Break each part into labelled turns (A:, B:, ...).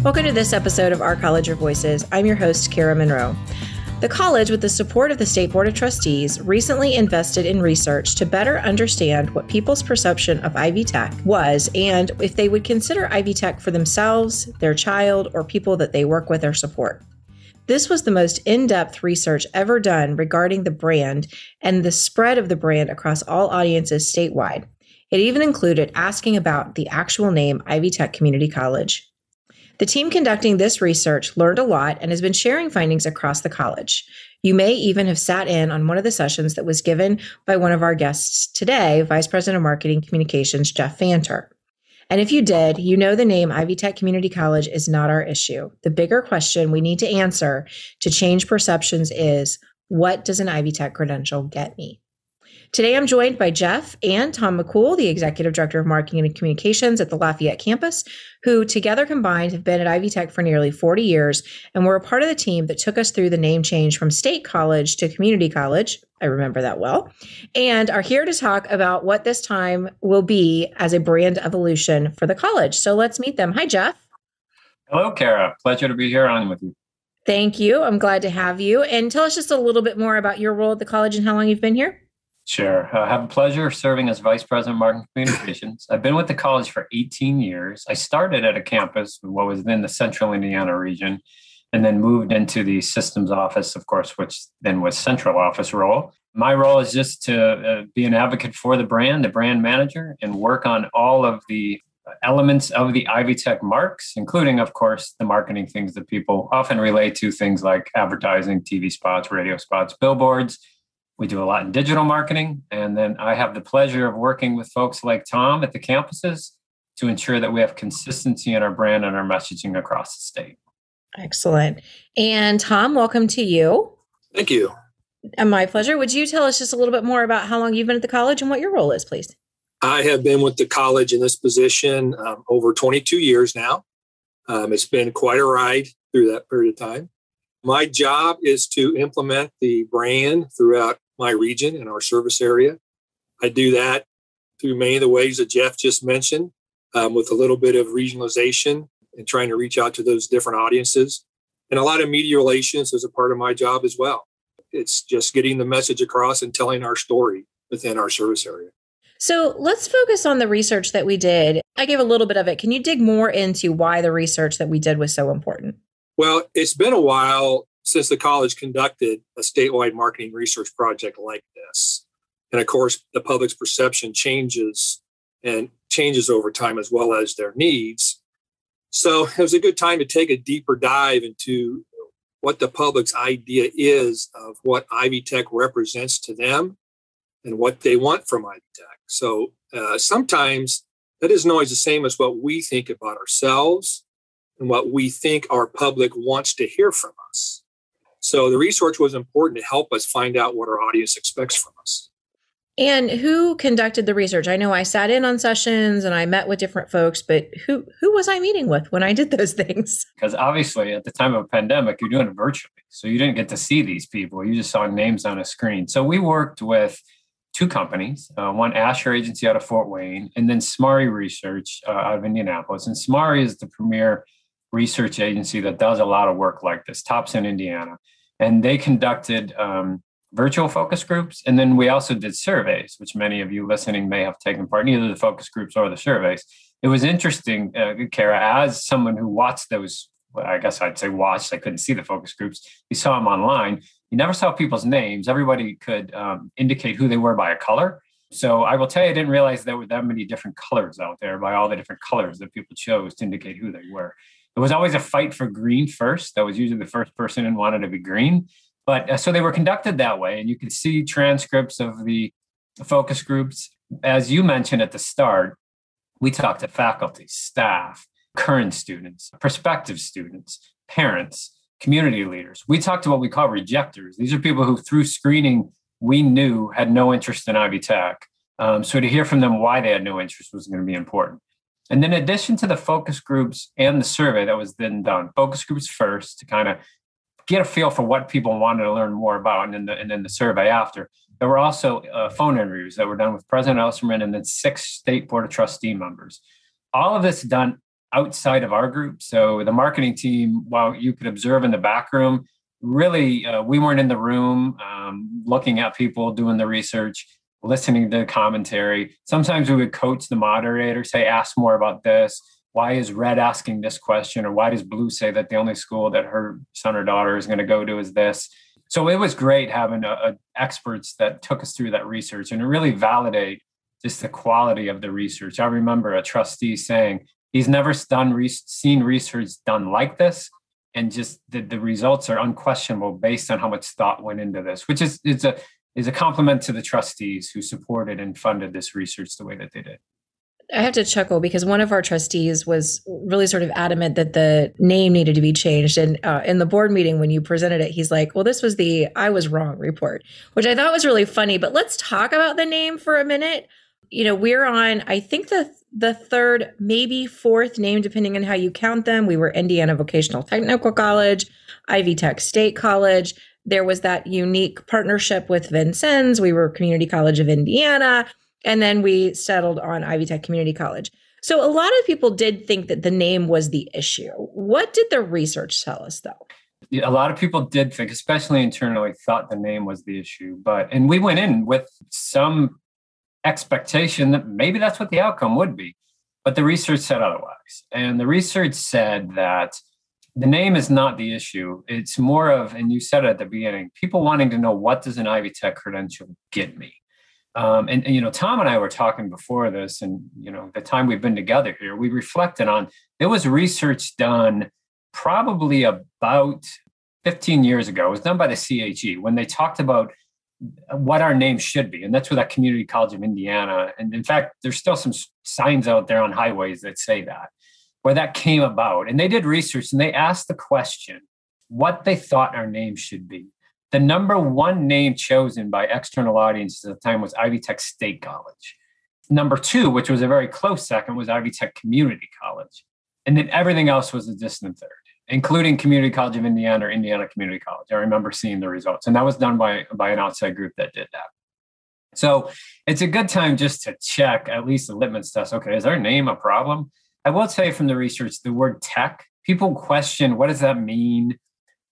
A: Welcome to this episode of Our College of Voices. I'm your host, Kara Monroe. The college, with the support of the State Board of Trustees, recently invested in research to better understand what people's perception of Ivy Tech was and if they would consider Ivy Tech for themselves, their child, or people that they work with or support. This was the most in-depth research ever done regarding the brand and the spread of the brand across all audiences statewide. It even included asking about the actual name Ivy Tech Community College. The team conducting this research learned a lot and has been sharing findings across the college. You may even have sat in on one of the sessions that was given by one of our guests today, Vice President of Marketing Communications, Jeff Fanter. And if you did, you know the name Ivy Tech Community College is not our issue. The bigger question we need to answer to change perceptions is, what does an Ivy Tech credential get me? Today, I'm joined by Jeff and Tom McCool, the Executive Director of Marketing and Communications at the Lafayette campus, who together combined have been at Ivy Tech for nearly 40 years and were a part of the team that took us through the name change from State College to Community College. I remember that well, and are here to talk about what this time will be as a brand evolution for the college. So let's meet them. Hi, Jeff.
B: Hello, Kara. Pleasure to be here on with you.
A: Thank you. I'm glad to have you. And tell us just a little bit more about your role at the college and how long you've been here.
B: Sure. I have the pleasure of serving as Vice President of Marketing Communications. I've been with the college for 18 years. I started at a campus, what was in the central Indiana region, and then moved into the systems office, of course, which then was central office role. My role is just to be an advocate for the brand manager, and work on all of the elements of the Ivy Tech marks, including, of course, the marketing things that people often relate to, things like advertising, TV spots, radio spots, billboards. We do a lot in digital marketing. And then I have the pleasure of working with folks like Tom at the campuses to ensure that we have consistency in our brand and our messaging across the state.
A: Excellent. And Tom, welcome to you.
C: Thank you.
A: And my pleasure. Would you tell us just a little bit more about how long you've been at the college and what your role is, please?
C: I have been with the college in this position over 22 years now. It's been quite a ride through that period of time. My job is to implement the brand throughout my region and our service area. I do that through many of the ways that Jeff just mentioned, with a little bit of regionalization and trying to reach out to those different audiences. And a lot of media relations is a part of my job as well. It's just getting the message across and telling our story within our service area.
A: So let's focus on the research that we did. I gave a little bit of it. Can you dig more into why the research that we did was so important?
C: Well, it's been a while since the college conducted a statewide marketing research project like this. And of course, the public's perception changes over time as well as their needs. So it was a good time to take a deeper dive into what the public's idea is of what Ivy Tech represents to them and what they want from Ivy Tech. So sometimes that isn't always the same as what we think about ourselves and what we think our public wants to hear from us. So the research was important to help us find out what our audience expects from us.
A: And who conducted the research? I know I sat in on sessions and I met with different folks, but who was I meeting with when I did those things?
B: Because obviously at the time of a pandemic, you're doing it virtually. So you didn't get to see these people. You just saw names on a screen. So we worked with two companies, one Asher Agency out of Fort Wayne, and then Smari Research out of Indianapolis. And Smari is the premier research agency that does a lot of work like this, tops in Indiana. And they conducted virtual focus groups. And then we also did surveys, which many of you listening may have taken part in, either the focus groups or the surveys. It was interesting, Kara, as someone who watched those, well, I guess I'd say watched, I couldn't see the focus groups. You saw them online. You never saw people's names. Everybody could indicate who they were by a color. So I will tell you, I didn't realize there were that many different colors out there by all the different colors that people chose to indicate who they were. It was always a fight for green first. That was usually the first person in wanted to be green. But so they were conducted that way. And you could see transcripts of the focus groups. As you mentioned at the start, we talked to faculty, staff, current students, prospective students, parents, community leaders. We talked to what we call rejectors. These are people who through screening, we knew had no interest in Ivy Tech. So to hear from them why they had no interest was going to be important. And then in addition to the focus groups and the survey that was then done, focus groups first to kind of get a feel for what people wanted to learn more about, and then the survey after. There were also phone interviews that were done with President Elserman and then 6 State Board of Trustee members. All of this done outside of our group. So the marketing team, while you could observe in the back room, really, we weren't in the room looking at people doing the research, listening to the commentary. Sometimes we would coach the moderator, say, ask more about this. Why is Red asking this question? Or why does Blue say that the only school that her son or daughter is going to go to is this? So it was great having experts that took us through that research and really validate just the quality of the research. I remember a trustee saying he's never seen research done like this. And just the results are unquestionable based on how much thought went into this, which is a compliment to the trustees who supported and funded this research the way that they did.
A: I have to chuckle because one of our trustees was really sort of adamant that the name needed to be changed. And in the board meeting, when you presented it, he's like, well, this was the I was wrong report, which I thought was really funny. But let's talk about the name for a minute. We're on, I think, the third, maybe fourth name, depending on how you count them. We were Indiana Vocational Technical College, Ivy Tech State College. There was that unique partnership with Vincennes. We were Community College of Indiana. And then we settled on Ivy Tech Community College. So a lot of people did think that the name was the issue. What did the research tell us, though?
B: A lot of people did think, especially internally, thought the name was the issue. And we went in with some expectation that maybe that's what the outcome would be. But the research said otherwise. And the research said that the name is not the issue. It's more of, and you said it at the beginning, people wanting to know, what does an Ivy Tech credential get me? And Tom and I were talking before this, and, the time we've been together here, we reflected on, there was research done probably about 15 years ago. It was done by the CHE when they talked about what our name should be. And that's with that Community College of Indiana. And in fact, there's still some signs out there on highways that say that, where that came about. And they did research and they asked the question, what they thought our name should be. The number one name chosen by external audiences at the time was Ivy Tech State College. Number two, which was a very close second, was Ivy Tech Community College. And then everything else was a distant third, including Community College of Indiana or Indiana Community College. I remember seeing the results. And that was done by an outside group that did that. So it's a good time just to check at least the litmus test. Okay, is our name a problem? I will say from the research, the word tech, people question, what does that mean?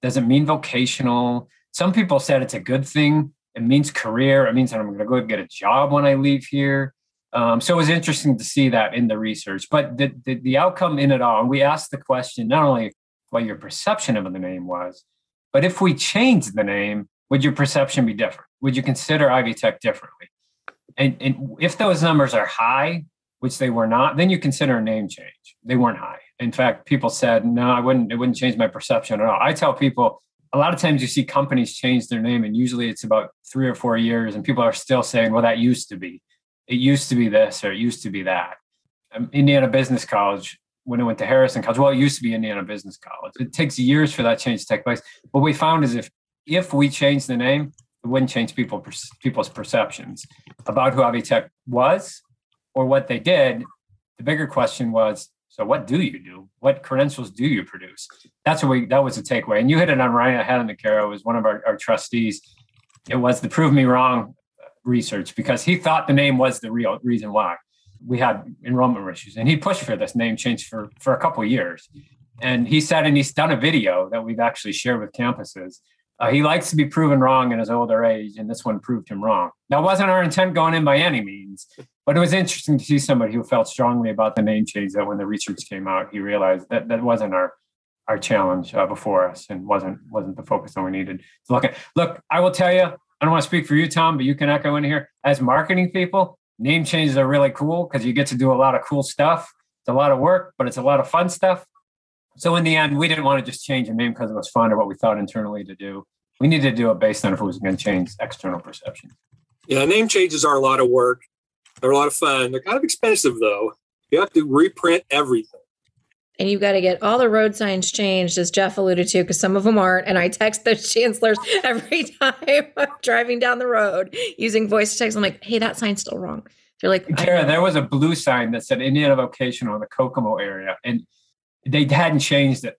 B: Does it mean vocational? Some people said it's a good thing. It means career. It means that I'm going to go get a job when I leave here. So it was interesting to see that in the research. But the outcome in it all, and we asked the question, not only what your perception of the name was, but if we changed the name, would your perception be different? Would you consider Ivy Tech differently? And if those numbers are high, which they were not, then you consider a name change. They weren't high. In fact, people said, no, it wouldn't change my perception at all. I tell people, a lot of times you see companies change their name, and usually it's about 3 or 4 years, and people are still saying, well, that used to be. It used to be this, or it used to be that. Indiana Business College, when I went to Harrison College, well, it used to be Indiana Business College. It takes years for that change to take place. What we found is if we change the name, it wouldn't change people's perceptions about who Ivy Tech was or what they did. The bigger question was, so what do you do? What credentials do you produce? That was the takeaway. And you hit it on right ahead on the Caro, was one of our trustees. It was the prove me wrong research, because he thought the name was the real reason why we had enrollment issues. And he pushed for this name change for a couple of years. And he said, and he's done a video that we've actually shared with campuses. He likes to be proven wrong in his older age, and this one proved him wrong. That wasn't our intent going in by any means, but it was interesting to see somebody who felt strongly about the name change, that when the research came out, he realized that wasn't our challenge before us, and wasn't the focus that we needed to look at. Look, I will tell you, I don't want to speak for you, Tom, but you can echo in here. As marketing people, name changes are really cool because you get to do a lot of cool stuff. It's a lot of work, but it's a lot of fun stuff. So in the end, we didn't want to just change a name because it was fun or what we thought internally to do. We needed to do it based on if it was going to change external perception.
C: Yeah, name changes are a lot of work. They're a lot of fun. They're kind of expensive, though. You have to reprint everything.
A: And you've got to get all the road signs changed, as Jeff alluded to, because some of them aren't. And I text the chancellors every time I'm driving down the road using voice to text. I'm like, hey, that sign's still wrong. They're like,
B: Kara, there was a blue sign that said Indiana Vocational in the Kokomo area, and they hadn't changed it.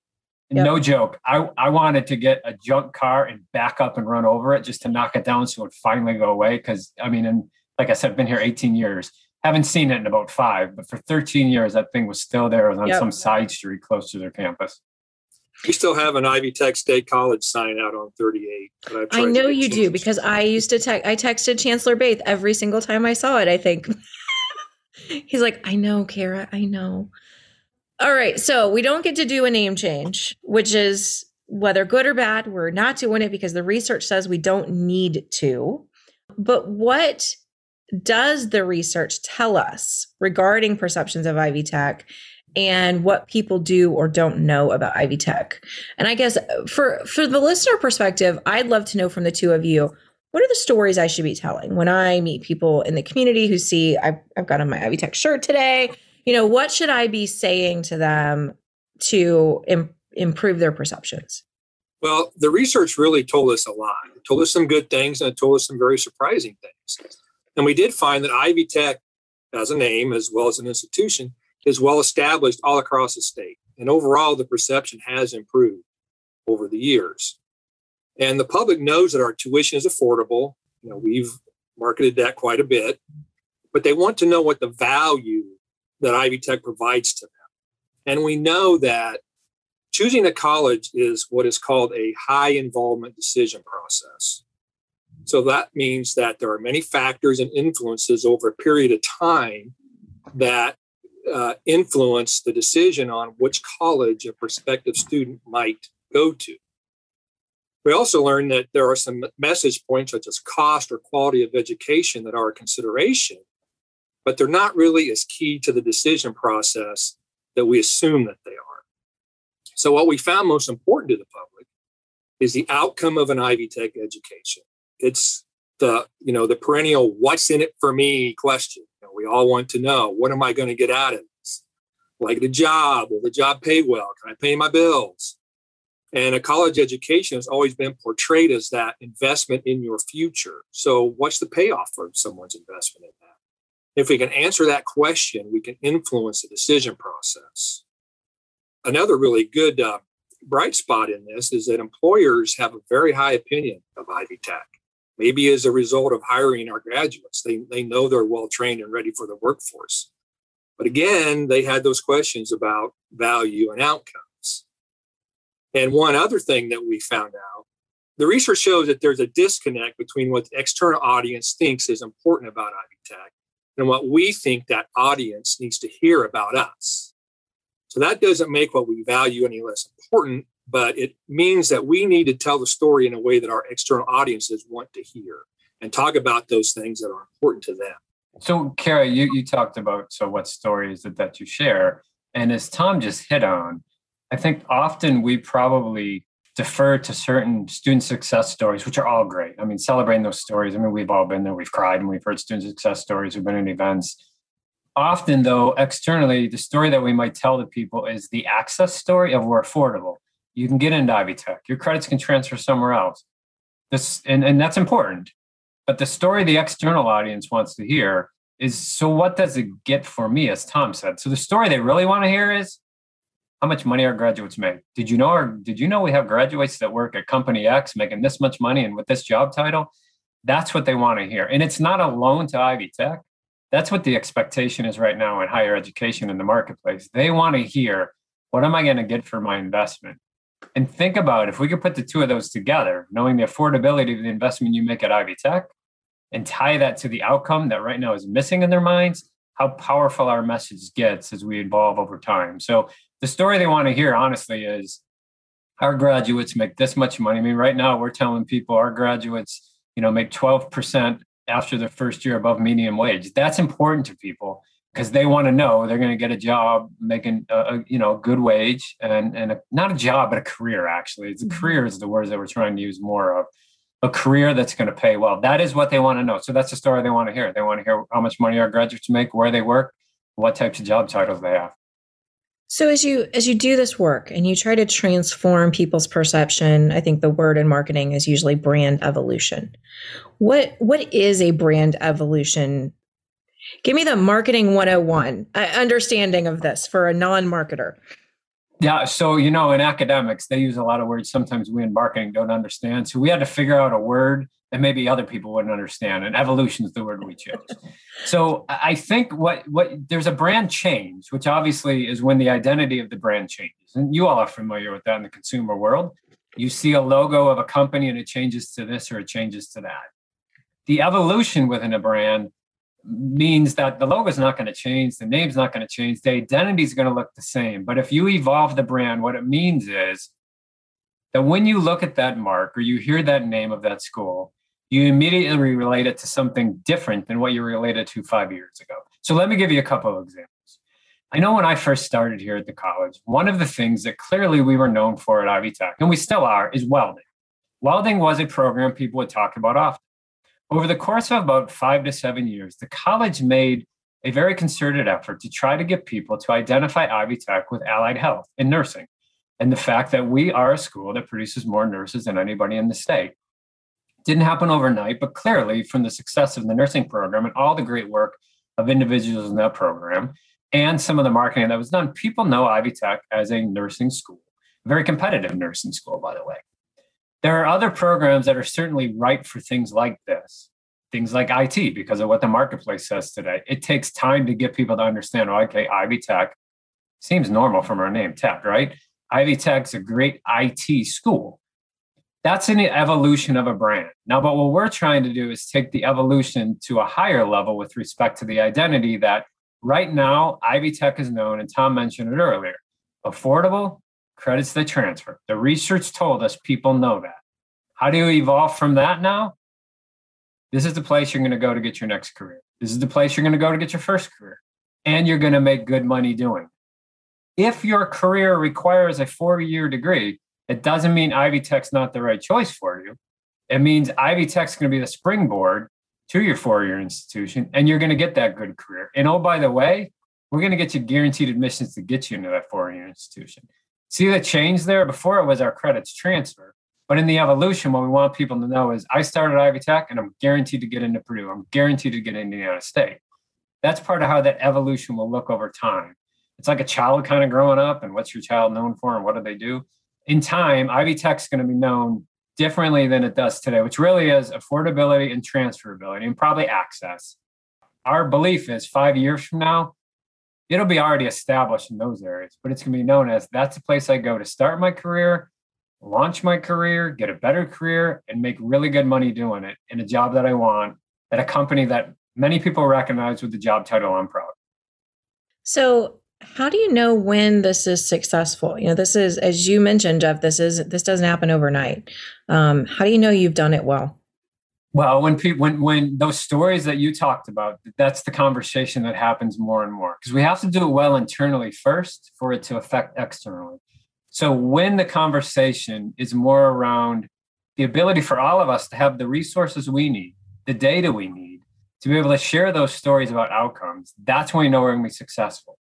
B: Yep. No joke. I wanted to get a junk car and back up and run over it just to knock it down so it would finally go away. Because, I mean, and like I said, I've been here 18 years. Haven't seen it in about 5, but for 13 years, that thing was still there. It was on
A: Yep.
B: some side street close to their campus.
C: We still have an Ivy Tech State College sign out on 38. That I've tried
A: I
C: to
A: know
C: get
A: you do
C: changed.
A: because I used to I texted Chancellor Baith every single time I saw it, I think. He's like, I know, Kara, I know. All right. So we don't get to do a name change, which is whether good or bad. We're not doing it because the research says we don't need to. But what does the research tell us regarding perceptions of Ivy Tech and what people do or don't know about Ivy Tech? And I guess for the listener perspective, I'd love to know from the two of you, what are the stories I should be telling when I meet people in the community who see I've got on my Ivy Tech shirt today? What should I be saying to them to improve their perceptions?
C: Well, the research really told us a lot. It told us some good things and it told us some very surprising things. And we did find that Ivy Tech, as a name, as well as an institution, is well established all across the state. And overall, the perception has improved over the years. And the public knows that our tuition is affordable. We've marketed that quite a bit, but they want to know what the value that Ivy Tech provides to them. And we know that choosing a college is what is called a high involvement decision process. So that means that there are many factors and influences over a period of time that influence the decision on which college a prospective student might go to. We also learned that there are some message points such as cost or quality of education that are a consideration, but they're not really as key to the decision process that we assume that they are. So what we found most important to the public is the outcome of an Ivy Tech education. It's the perennial "what's in it for me" question. We all want to know, what am I going to get out of this? Like the job, will the job pay well? Can I pay my bills? And a college education has always been portrayed as that investment in your future. So what's the payoff for someone's investment in that? If we can answer that question, we can influence the decision process. Another really good bright spot in this is that employers have a very high opinion of Ivy Tech. Maybe as a result of hiring our graduates, they know they're well trained and ready for the workforce. But again, they had those questions about value and outcomes. And one other thing that we found out, the research shows that there's a disconnect between what the external audience thinks is important about Ivy Tech and what we think that audience needs to hear about us. So that doesn't make what we value any less important, but it means that we need to tell the story in a way that our external audiences want to hear and talk about those things that are important to them.
B: So, Kara, you talked about what stories that you share. And as Tom just hit on, I think often we probably defer to certain student success stories, which are all great. I mean, celebrating those stories. I mean, we've all been there. We've cried and we've heard student success stories. We've been in events. Often, though, externally, the story that we might tell to people is the access story of we're affordable. You can get into Ivy Tech. Your credits can transfer somewhere else. And that's important. But the story the external audience wants to hear is, so what does it get for me, as Tom said? So the story they really want to hear is how much money our graduates make. Did you know we have graduates that work at company X making this much money and with this job title? That's what they want to hear. And it's not a loan to Ivy Tech. That's what the expectation is right now in higher education in the marketplace. They want to hear, what am I going to get for my investment? And think about if we could put the two of those together, knowing the affordability of the investment you make at Ivy Tech, and tie that to the outcome that right now is missing in their minds, how powerful our message gets as we evolve over time. So the story they want to hear, honestly, is our graduates make this much money. I mean, right now we're telling people our graduates, make 12% after their first year above median wage. That's important to people because they want to know they're going to get a job making a good wage and not a job, but a career, actually. It's a career is the words that we're trying to use more of. A career that's going to pay well. That is what they want to know. So that's the story they want to hear. They want to hear how much money our graduates make, where they work, what types of job titles they have.
A: So as you do this work and you try to transform people's perception, I think the word in marketing is usually brand evolution. What is a brand evolution? Give me the marketing 101 understanding of this for a non-marketer.
B: Yeah. So, in academics, they use a lot of words sometimes we in marketing don't understand. So we had to figure out a word that maybe other people wouldn't understand. And evolution is the word we chose. So I think what there's a brand change, which obviously is when the identity of the brand changes. And you all are familiar with that in the consumer world. You see a logo of a company and it changes to this or it changes to that. The evolution within a brand means that the logo is not going to change, the name's not going to change, the identity is going to look the same. But if you evolve the brand, what it means is that when you look at that mark or you hear that name of that school, you immediately relate it to something different than what you related to 5 years ago. So let me give you a couple of examples. I know when I first started here at the college, one of the things that clearly we were known for at Ivy Tech, and we still are, is welding. Welding was a program people would talk about often. Over the course of about 5 to 7 years, the college made a very concerted effort to try to get people to identify Ivy Tech with allied health and nursing, and the fact that we are a school that produces more nurses than anybody in the state. Didn't happen overnight, but clearly from the success of the nursing program and all the great work of individuals in that program and some of the marketing that was done, people know Ivy Tech as a nursing school, a very competitive nursing school, by the way. There are other programs that are certainly ripe for things like this, things like IT, because of what the marketplace says today. It takes time to get people to understand, okay, Ivy Tech seems normal from our name, Tech, right? Ivy Tech's a great IT school. That's an evolution of a brand. Now, but what we're trying to do is take the evolution to a higher level with respect to the identity that right now, Ivy Tech is known, and Tom mentioned it earlier, affordable, credits that transfer. The research told us people know that. How do you evolve from that now? This is the place you're going to go to get your next career. This is the place you're going to go to get your first career. And you're going to make good money doing it. If your career requires a 4-year degree, it doesn't mean Ivy Tech's not the right choice for you. It means Ivy Tech's going to be the springboard to your 4-year institution, and you're going to get that good career. And oh, by the way, we're going to get you guaranteed admissions to get you into that 4-year institution. See the change there? Before it was our credits transfer. But in the evolution, what we want people to know is I started Ivy Tech and I'm guaranteed to get into Purdue. I'm guaranteed to get into Indiana State. That's part of how that evolution will look over time. It's like a child kind of growing up and what's your child known for and what do they do? In time, Ivy Tech's going to be known differently than it does today, which really is affordability and transferability and probably access. Our belief is 5 years from now, it'll be already established in those areas, but it's going to be known as that's the place I go to start my career, launch my career, get a better career, and make really good money doing it in a job that I want at a company that many people recognize with the job title I'm proud of.
A: So how do you know when this is successful? This is, as you mentioned, Jeff, this doesn't happen overnight. How do you know you've done it well?
B: Well, when those stories that you talked about, that's the conversation that happens more and more because we have to do it well internally first for it to affect externally. So when the conversation is more around the ability for all of us to have the resources we need, the data we need to be able to share those stories about outcomes, that's when we know we're going to be successful.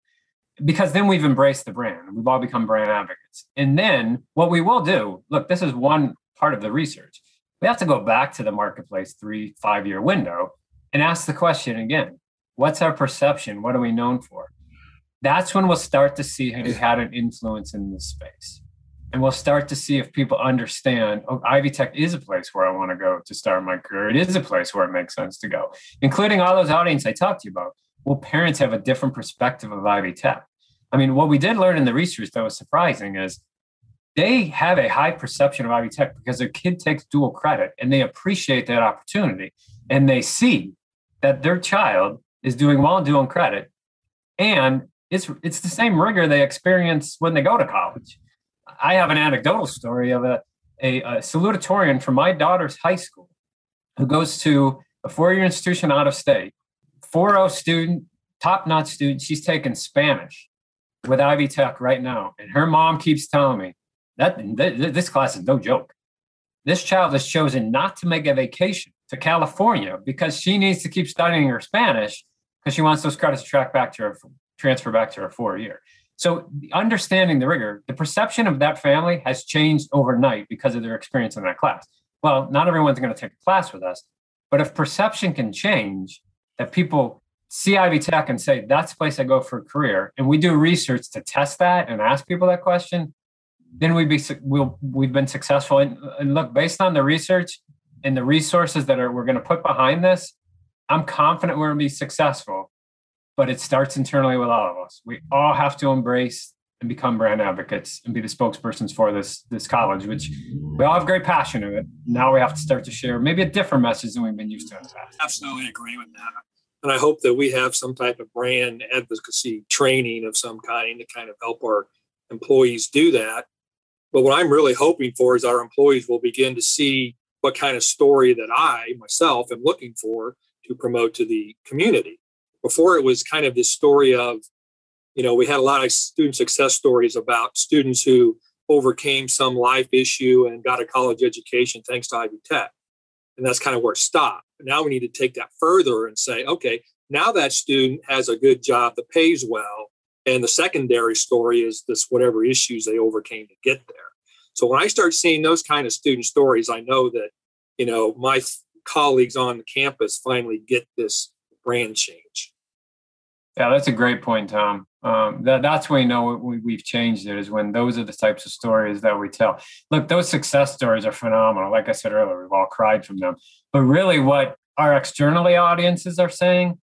B: Because then we've embraced the brand. We've all become brand advocates. And then what we will do, look, this is one part of the research. We have to go back to the marketplace 3-5 year window and ask the question again, what's our perception? What are we known for? That's when we'll start to see who had an influence in this space. And we'll start to see if people understand, oh, Ivy Tech is a place where I want to go to start my career. It is a place where it makes sense to go, including all those audiences I talked to you about. Well, parents have a different perspective of Ivy Tech. I mean, what we did learn in the research that was surprising is they have a high perception of Ivy Tech because their kid takes dual credit and they appreciate that opportunity. And they see that their child is doing well in dual credit. And it's the same rigor they experience when they go to college. I have an anecdotal story of a salutatorian from my daughter's high school who goes to a 4-year institution out of state. 4.0 student, top-notch student. She's taking Spanish with Ivy Tech right now. And her mom keeps telling me that this class is no joke. This child has chosen not to make a vacation to California because she needs to keep studying her Spanish because she wants those credits to transfer back to her 4-year. So understanding the rigor, the perception of that family has changed overnight because of their experience in that class. Well, not everyone's going to take a class with us, but if perception can change, that people see Ivy Tech and say, that's the place I go for a career, and we do research to test that and ask people that question, then we've been successful. And look, based on the research and the resources that we're going to put behind this, I'm confident we're going to be successful. But it starts internally with all of us. We all have to embrace and become brand advocates and be the spokespersons for this college, which we all have great passion of it. Now we have to start to share maybe a different message than we've been used to in the past.
C: Absolutely agree with that. And I hope that we have some type of brand advocacy training of some kind to kind of help our employees do that. But what I'm really hoping for is our employees will begin to see what kind of story that I, myself, am looking for to promote to the community. Before, it was kind of this story of, we had a lot of student success stories about students who overcame some life issue and got a college education thanks to Ivy Tech. And that's kind of where it stopped. But now we need to take that further and say, okay, now that student has a good job that pays well. And the secondary story is this whatever issues they overcame to get there. So when I start seeing those kind of student stories, I know that, my colleagues on the campus finally get this brand change.
B: Yeah, that's a great point, Tom. That's when we know we've changed it, is when those are the types of stories that we tell. Look, those success stories are phenomenal. Like I said earlier, we've all cried from them. But really what our externally audiences are saying,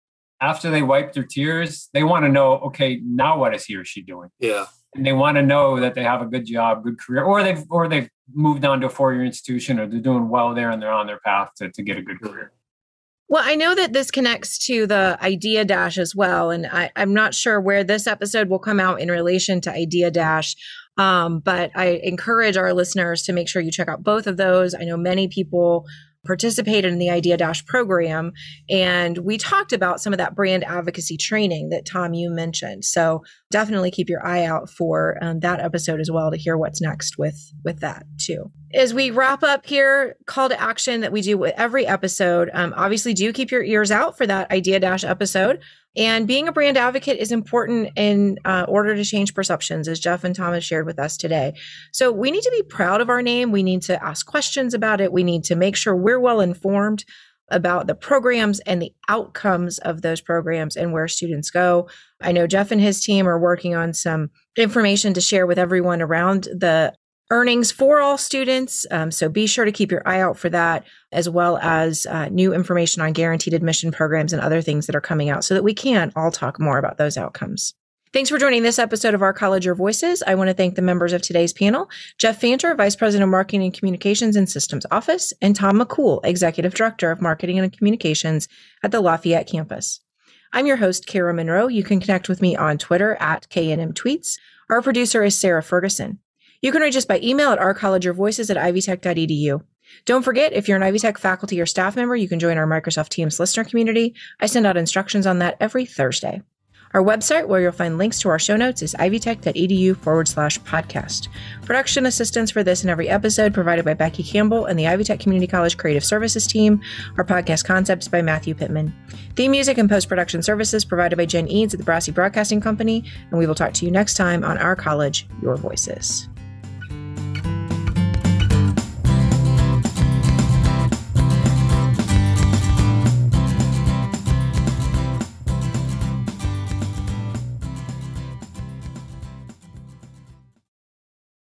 B: after they wipe their tears, they want to know, okay, now what is he or she doing?
C: Yeah.
B: And they want to know that they have a good job, good career, or they've moved on to a four-year institution, or they're doing well there and they're on their path to get a good career.
A: Well, I know that this connects to the Idea Dash as well. And I'm not sure where this episode will come out in relation to Idea Dash. But I encourage our listeners to make sure you check out both of those. I know many people participated in the Idea Dash program, and we talked about some of that brand advocacy training that, Tom, you mentioned. So definitely keep your eye out for that episode as well to hear what's next with that too. As we wrap up here, call to action that we do with every episode. Obviously, do keep your ears out for that Idea Dash episode. And being a brand advocate is important in order to change perceptions, as Jeff and Tom have shared with us today. So we need to be proud of our name. We need to ask questions about it. We need to make sure we're well informed about the programs and the outcomes of those programs and where students go. I know Jeff and his team are working on some information to share with everyone around the earnings for all students. So be sure to keep your eye out for that, as well as new information on guaranteed admission programs and other things that are coming out so that we can all talk more about those outcomes. Thanks for joining this episode of Our College, Your Voices. I want to thank the members of today's panel, Jeff Fanter, Vice President of Marketing and Communications and Systems Office, and Tom McCool, Executive Director of Marketing and Communications at the Lafayette campus. I'm your host, Kara Monroe. You can connect with me on Twitter at KNMTweets. Our producer is Sarah Ferguson. You can reach us by email at ourcollegeyourvoices@ivytech.edu. Don't forget, if you're an Ivy Tech faculty or staff member, you can join our Microsoft Teams listener community. I send out instructions on that every Thursday. Our website, where you'll find links to our show notes, is ivytech.edu/podcast. Production assistance for this and every episode provided by Becky Campbell and the Ivy Tech Community College Creative Services team. Our podcast concepts by Matthew Pittman. Theme music and post-production services provided by Jen Eads at the Brassy Broadcasting Company. And we will talk to you next time on Our College, Your Voices.